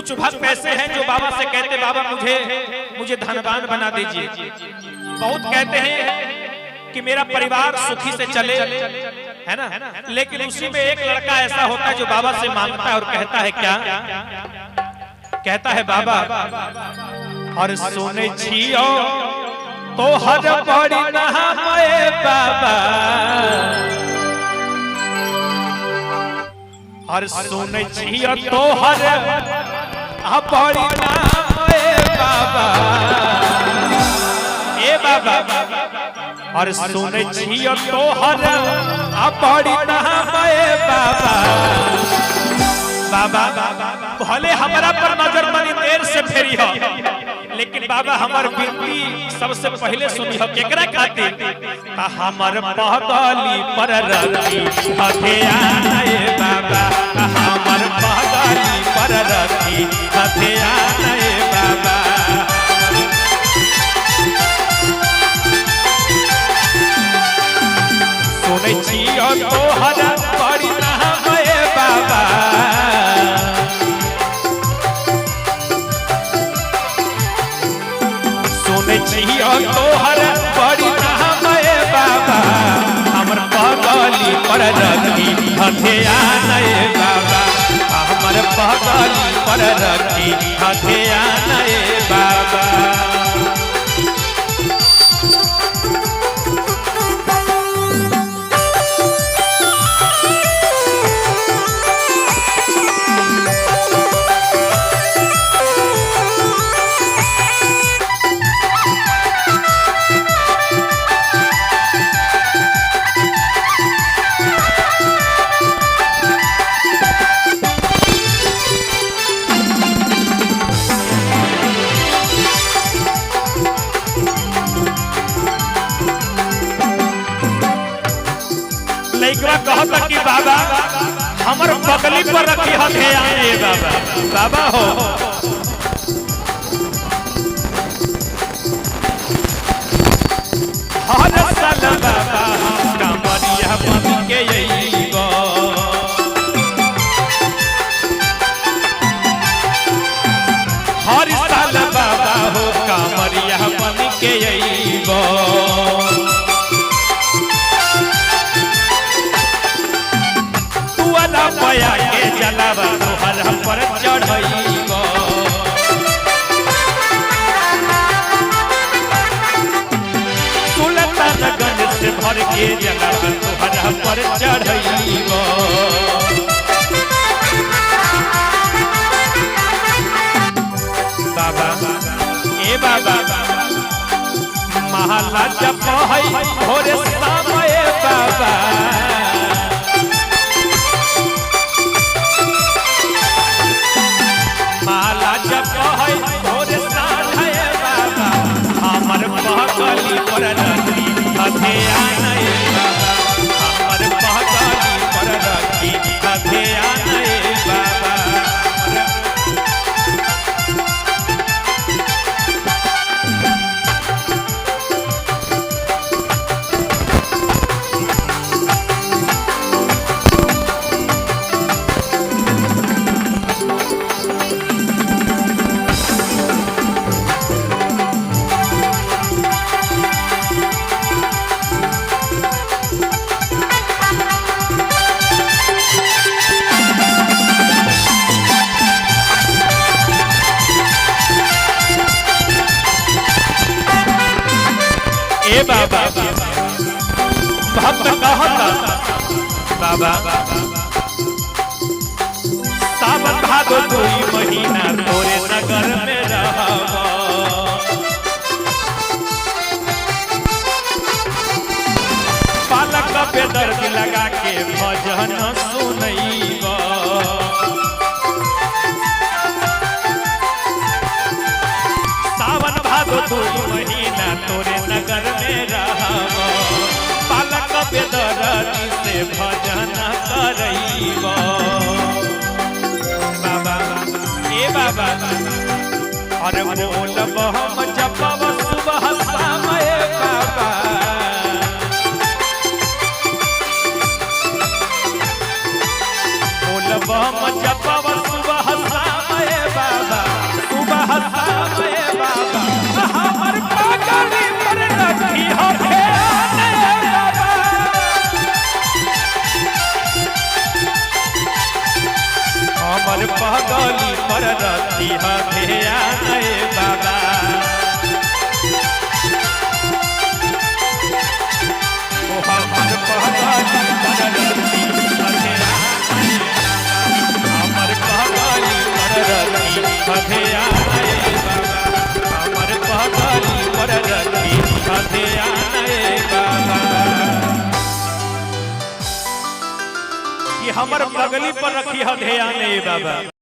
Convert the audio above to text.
कुछ भक्त ऐसे हैं जो बाबा से कहते बाबा मुझे धनवान बना दीजिए। बहुत कहते हैं कि मेरा परिवार सुखी से चले, है ना, लेकिन उसी में एक लड़का ऐसा होता है जो बाबा से मांगता है और कहता है क्या, कहता है बाबा और सुने छियो तो हर बड़ी नहाए बाबा, और सुने छियो तो हर बड़ी नहाए बाबा, ए बाबा और सुने छियो तो हर बड़ी नहाए बाबा। बाबा भले हमारा पर नजर बनी देर से फेरी हो, लेकिन बाबा हमार बिनती सबसे पहले सुनी हो केकरा खातिर, हमर पगली पर रखी हथियाए बाबा, हमर पगली पर रखी हथियाए बाबा। सुनै छियो तोहर बड़ी नहाए बाबा, सुनै छियो तोहर बड़ी नहाए बाबा, हमर पगली पर रखी हथियाए बाबा, हमर पगली पर रखी हथियाए बाबा। कहता कि बाबा हमर पगली पर रखी हथियाए बाबा, बाबा हो हर साल बाबा हम कमरिया बन के अइबो, हर साल बाबा हो कमरिया बन के अइबो। पया के जलावा तोहर पर चढ़इबो, सुल्तानगंज से भर के जलावा तोहर पर चढ़इबो। बाबा ए बाबा महला जप है भोरे समय बाबा, माला जप है भोरे साढ़े बाबा, हमर पगली पर रखी हथियाए बाबा, हमर पगली पर रखी हथियाए बाबा। ए बाबा भक्त कहता बाबा सावन भादो 2 महीना तोरे नगर में रहबो, पालक पे दर्द लगा के भजन सुनइबो। सावन भादो 2 महीना तोरे नगर में रहबो, पालक पे दर्द से भजन करइबो। बाबा ए बाबा और बोलब हम जपब सुबह शाम बाबा, बोलब हम जपब सुबह शाम बाबा, पगली पर रखी ध्यान बाबा। ओ हमर पगली पर रखी ध्यान, हमर पगली पर रखी ध्यान बाबा, हमर पगली पर रखी ध्यान बाबा। कि हमर पगली पर रखी ध्यान बाबा।